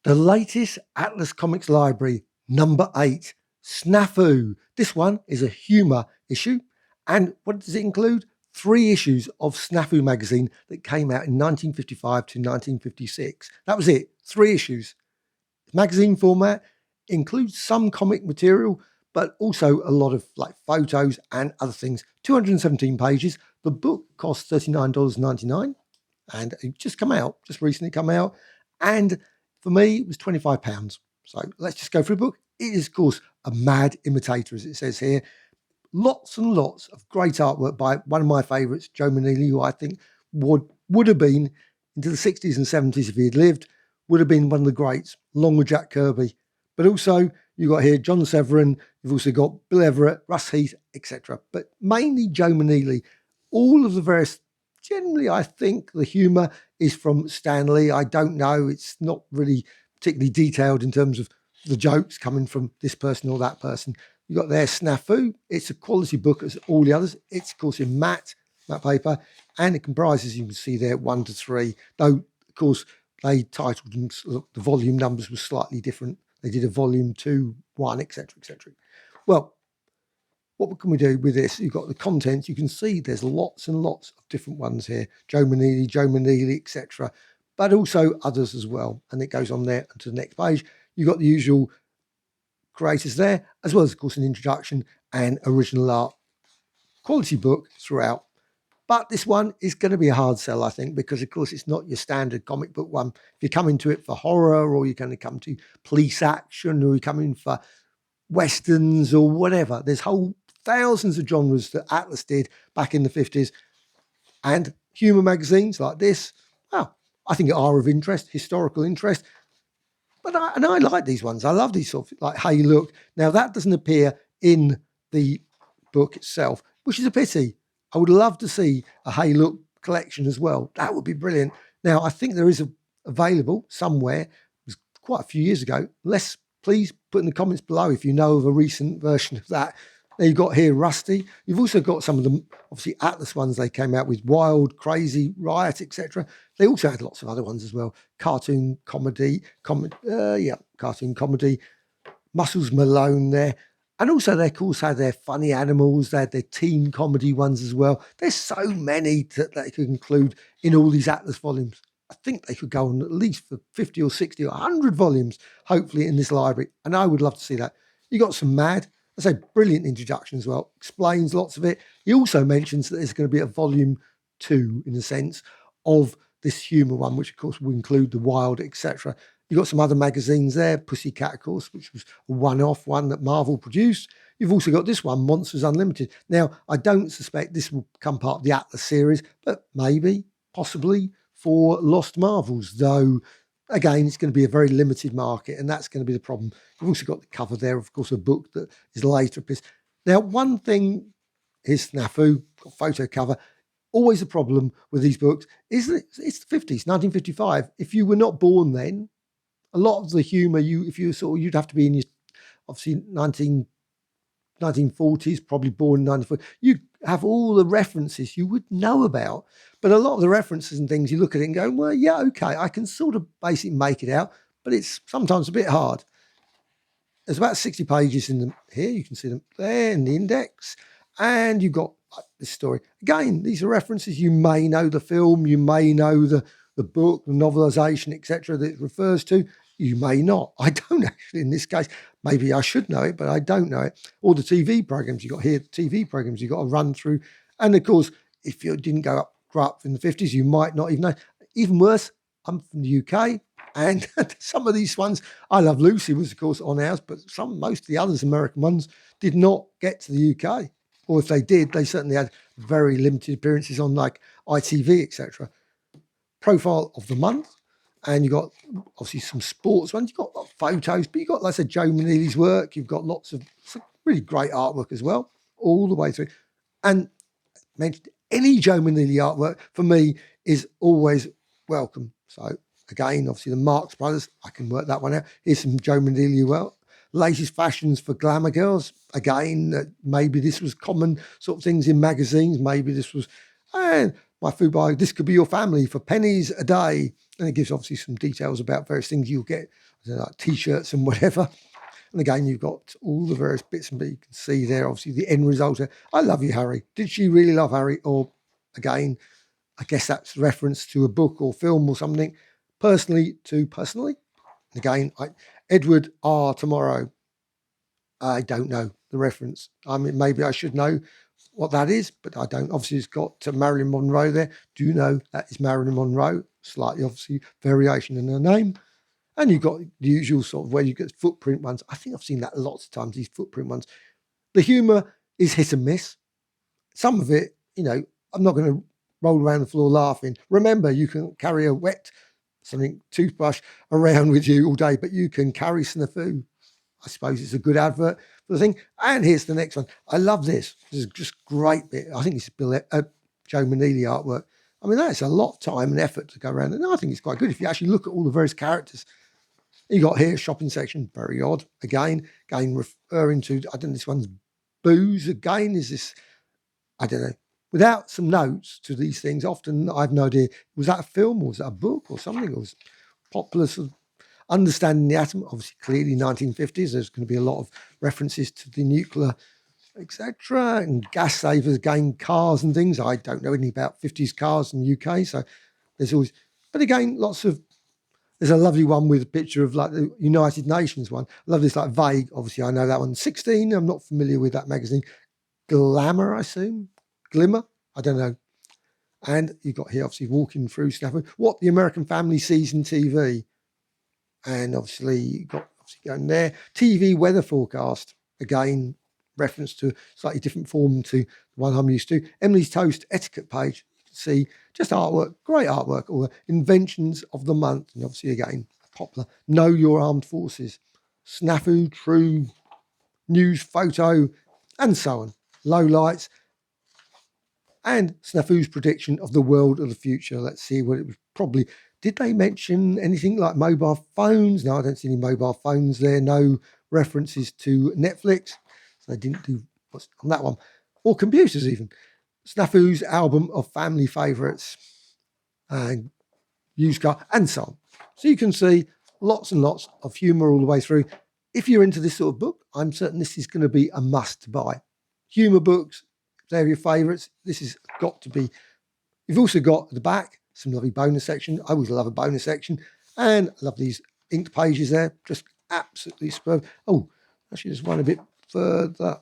The latest Atlas Comics Library, number 8, Snafu. This one is a humour issue. And what does it include? 3 issues of Snafu magazine that came out in 1955 to 1956. That was it. 3 issues. Magazine format, includes some comic material, but also a lot of like photos and other things. 217 pages. The book cost $39.99 and it just recently come out. And for me, it was £25. So let's just go through the book. It is, of course, a mad imitator, as it says here. Lots and lots of great artwork by one of my favourites, Joe Manili, who I think would have been into the 60s and 70s if he had lived, would have been one of the greats, along with Jack Kirby. But also, you've got here John Severin, you've also got Bill Everett, Russ Heath, etc. But mainly Joe Manili. All of the various, generally, I think the humour is from Stan Lee. I don't know. It's not really particularly detailed in terms of the jokes coming from this person or that person. You've got there Snafu. It's a quality book as all the others. It's, of course, in matte paper, and it comprises, you can see there, 1 to 3. Though, of course, they titled them, the volume numbers were slightly different. They did a volume 2, 1, etc., etc. Well, what can we do with this? You've got the contents. You can see there's lots and lots of different ones here. Joe Manili, etc. But also others as well. And it goes on there to the next page. You've got the usual creators there, as well as, of course, an introduction and original art. Quality book throughout. But this one is going to be a hard sell, I think, because, of course, it's not your standard comic book one. If you come into it for horror, or you're going to come to police action, or you come in for westerns or whatever, there's whole thousands of genres that Atlas did back in the 50s. And humour magazines like this, well, I think are of interest, historical interest. But I like these ones. I love these sort of, like, Hey Look. Now, that doesn't appear in the book itself, which is a pity. I would love to see a Hey Look collection as well. That would be brilliant. Now, I think there is available somewhere. It was quite a few years ago. Please put in the comments below if you know of a recent version of that. Now, you've got here Rusty. You've also got some of the, obviously, Atlas ones they came out with, Wild, Crazy, Riot, etc. They also had lots of other ones as well. Cartoon comedy, cartoon comedy. Muscles Malone there. And also they, of course, had their funny animals. They had their teen comedy ones as well. There's so many that they could include in all these Atlas volumes. I think they could go on at least for 50 or 60 or 100 volumes, hopefully, in this library. And I would love to see that. You got some mad. I say brilliant introduction as well. Explains lots of it. He also mentions that there's going to be a volume 2, in a sense, of this humour one, which, of course, will include the Wild, etc. You've got some other magazines there, Pussycat, of course, which was a one-off one that Marvel produced. You've also got this one, Monsters Unlimited. Now, I don't suspect this will become part of the Atlas series, but maybe, possibly, for Lost Marvels, though, again, it's going to be a very limited market, and that's going to be the problem. You've also got the cover there, of course, a book that is later. Now, one thing is Snafu, got photo cover. Always a problem with these books is that it's the 50s, 1955. If you were not born then, a lot of the humour, you'd have to be in your, obviously, 1940s, probably born in 1940. You have all the references you would know about, but a lot of the references and things, you look at it and go, well, yeah, okay, I can sort of basically make it out, but it's sometimes a bit hard. There's about 60 pages in them here. You can see them there in the index, and you've got this story. Again, these are references. You may know the film, you may know the book, the novelisation, etc. that it refers to. You may not. I don't actually in this case. Maybe I should know it, but I don't know it. All the TV programs you got here, TV programs you got to run through. And of course, if you didn't grow up in the 50s, you might not even know. Even worse, I'm from the UK, and some of these ones, I Love Lucy was, of course, on ours, but most of the others, American ones, did not get to the UK. Or if they did, they certainly had very limited appearances on like ITV, etc. Profile of the month, and you've got obviously some sports ones. You've got photos, but you've got, like I said, Joe Manili's work. You've got lots of some really great artwork as well, all the way through. And mentioned any Joe Manili artwork for me is always welcome. So again, obviously the Marx Brothers, I can work that one out. Here's some Joe Manili well. Latest fashions for glamour girls. Again, maybe this was common sort of things in magazines. Maybe this was, and my food buy, this could be your family for pennies a day. And it gives obviously some details about various things you'll get, like T-shirts and whatever. And again, you've got all the various bits and bits. You can see there, obviously, the end result. I love you, Harry. Did she really love Harry? Or, again, I guess that's reference to a book or film or something. Personally. Again, Edward R. Tomorrow. I don't know the reference. I mean, maybe I should know what that is, but I don't. Obviously, it's got Marilyn Monroe there. Do you know that is Marilyn Monroe? Slightly, obviously, variation in her name. And you've got the usual sort of where you get footprint ones. I think I've seen that lots of times, these footprint ones. The humour is hit and miss. Some of it, I'm not going to roll around the floor laughing. Remember, you can carry a wet toothbrush around with you all day, but you can carry Snafu. I suppose it's a good advert for the thing. And here's the next one. I love this. This is just great bit. I think it's Joe Manili artwork. I mean, that's a lot of time and effort to go around. And I think it's quite good if you actually look at all the various characters. You got here, shopping section, very odd. Again, referring to, I don't know, this one's booze. Again, is this, I don't know. Without some notes to these things, often I have no idea, was that a film or was that a book or something? Or was popular sort of understanding the atom? Obviously, clearly 1950s, there's going to be a lot of references to the nuclear, etc. And gas savers, again, cars and things. I don't know anything about 50s cars in the UK, so there's always, but again, there's a lovely one with a picture of like the United Nations one. I love this, like vague. Obviously, I know that one. 16, I'm not familiar with that magazine. Glamour, I assume. Glimmer, I don't know. And you've got here, obviously, walking through Snafu, what the American family sees in TV. And obviously, you've got going there. TV weather forecast. Again, reference to a slightly different form to the one I'm used to. Emily's Toast etiquette page. See just artwork, great artwork, or inventions of the month, and obviously again popular. Know your armed forces, Snafu, true news photo, and so on. Low lights, and Snafu's prediction of the world of the future. Let's see what it was. Probably, did they mention anything like mobile phones? No, I don't see any mobile phones there. No references to Netflix, so they didn't do what's on that one, or computers even. Snafu's album of family favourites and used car and so on. So you can see lots and lots of humour all the way through. If you're into this sort of book, I'm certain this is going to be a must buy. Humour books, if they're your favourites, this has got to be. You've also got at the back some lovely bonus section. I always love a bonus section. And I love these inked pages there. Just absolutely superb. Oh, actually there's one a bit further.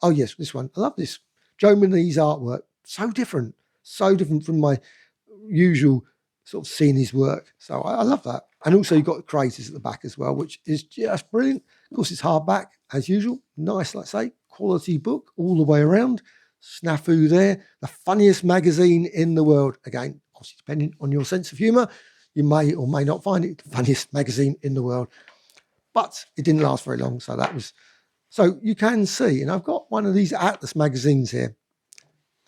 Oh yes, this one. I love this. Joe Manili's artwork, so different from my usual sort of seeing his work. So I love that. And also you've got creators at the back as well, which is just brilliant. Of course, it's hardback as usual. Nice, like I say, quality book all the way around. Snafu there, the funniest magazine in the world. Again, obviously depending on your sense of humour, you may or may not find it the funniest magazine in the world. But it didn't last very long, so that was. So you can see, and I've got one of these Atlas magazines here,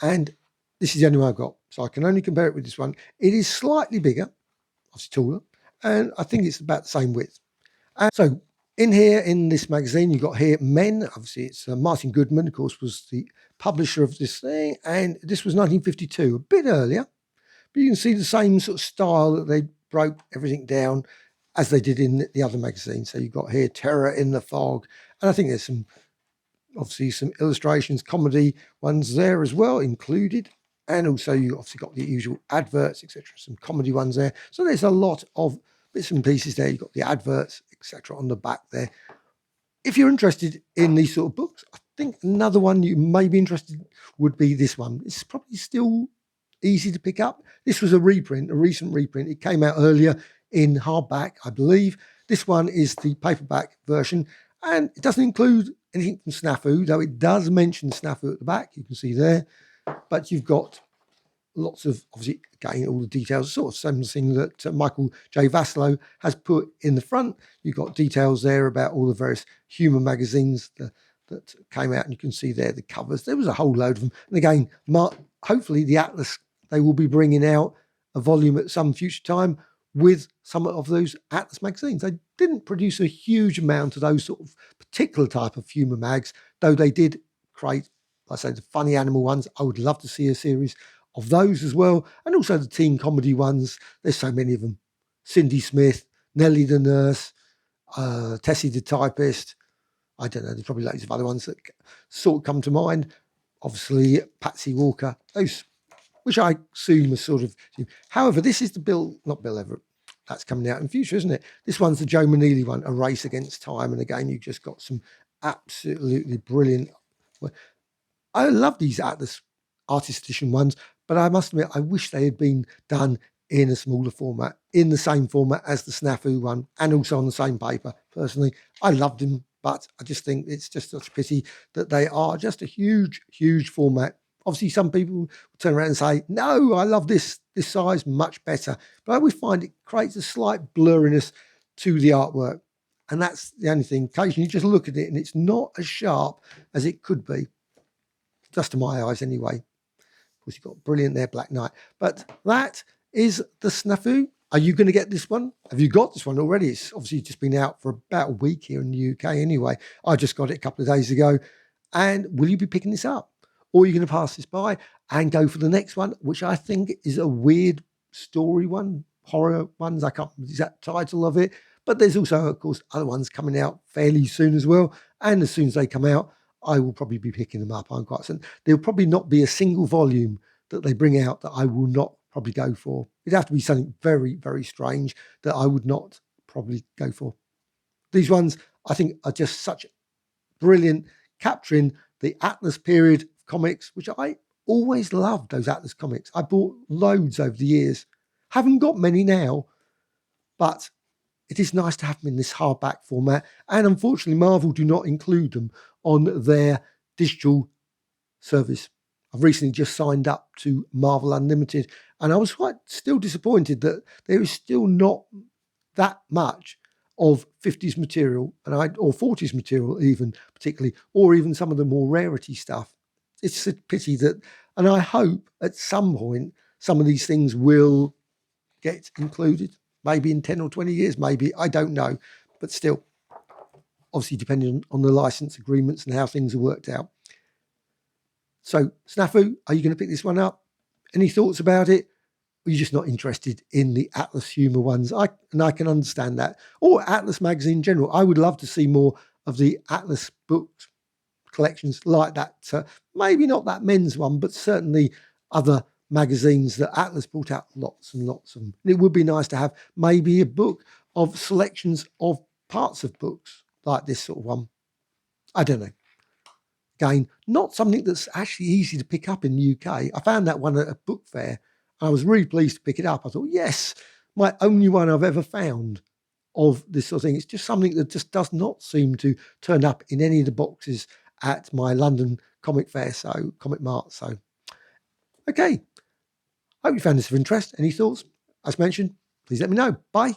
and this is the only one I've got. So I can only compare it with this one. It is slightly bigger, obviously taller, and I think it's about the same width. And so in here, in this magazine, you've got here Men. Obviously, it's Martin Goodman, of course, was the publisher of this thing, and this was 1952, a bit earlier. But you can see the same sort of style that they broke everything down as they did in the other magazine. So you've got here Terror in the Fog, and I think there's obviously some illustrations, comedy ones there as well included. And also you obviously got the usual adverts, etc. Some comedy ones there. So there's a lot of bits and pieces there. You've got the adverts, etc. on the back there. If you're interested in these sort of books, I think another one you may be interested in would be this one. It's probably still easy to pick up. This was a reprint, a recent reprint. It came out earlier in hardback, I believe. This one is the paperback version, and it doesn't include anything from Snafu, though it does mention Snafu at the back. You can see there. But you've got lots of, obviously, again, all the details, sort of same thing that Michael J. Vassallo has put in the front. You've got details there about all the various humour magazines that came out, and you can see there the covers. There was a whole load of them. And again, hopefully the Atlas, they will be bringing out a volume at some future time with some of those Atlas magazines. They didn't produce a huge amount of those sort of particular type of humour mags, though they did create, like I say, the funny animal ones. I would love to see a series of those as well, and also the teen comedy ones. There's so many of them. Cindy Smith, Nellie the Nurse, Tessie the Typist. I don't know, there's probably loads of other ones that sort of come to mind. Obviously, Patsy Walker, those, which I assume are sort of. However, this is not Bill Everett. That's coming out in future, isn't it? This one's the Joe Maneely one, A Race Against Time. And again, you've just got some absolutely brilliant. I love these Atlas Artist Edition ones, but I must admit, I wish they had been done in a smaller format, in the same format as the Snafu one, and also on the same paper. Personally, I loved them, but I just think it's just such a pity that they are just a huge, huge format. Obviously, some people will turn around and say, no, I love this size much better. But I always find it creates a slight blurriness to the artwork. And that's the only thing. Occasionally, you just look at it and it's not as sharp as it could be. Just to my eyes, anyway. Of course, you've got brilliant there, Black Knight. But that is the Snafu. Are you going to get this one? Have you got this one already? It's obviously just been out for about a week here in the UK anyway. I just got it a couple of days ago. And will you be picking this up? Or are you going to pass this by and go for the next one, which I think is a weird story one, horror ones. I can't remember the exact title of it. But there's also, of course, other ones coming out fairly soon as well. And as soon as they come out, I will probably be picking them up. I'm quite certain. There'll probably not be a single volume that they bring out that I will not probably go for. It'd have to be something very, very strange that I would not probably go for. These ones, I think, are just such brilliant, capturing the Atlas period of comics, which I always loved, those Atlas comics. I bought loads over the years. Haven't got many now, but it is nice to have them in this hardback format. And unfortunately, Marvel do not include them on their digital service. I've recently just signed up to Marvel Unlimited, and I was quite still disappointed that there is still not that much of 50s material or 40s material even particularly, or even some of the more rarity stuff. It's a pity that, and I hope at some point some of these things will get included, maybe in 10 or 20 years, maybe, I don't know, but still, obviously depending on the license agreements and how things are worked out. So, Snafu, are you going to pick this one up? Any thoughts about it? Or are you just not interested in the Atlas Humour ones? I can understand that. Or Atlas magazine in general. I would love to see more of the Atlas books collections like that. Maybe not that men's one, but certainly other magazines that Atlas brought out lots and lots of them. And it would be nice to have maybe a book of selections of parts of books like this sort of one. I don't know. Again, not something that's actually easy to pick up in the UK. I found that one at a book fair. I was really pleased to pick it up. I thought, yes, my only one I've ever found of this sort of thing. It's just something that just does not seem to turn up in any of the boxes at my London comic fair, Comic Mart. So, okay. Hope you found this of interest. Any thoughts? As mentioned, please let me know. Bye.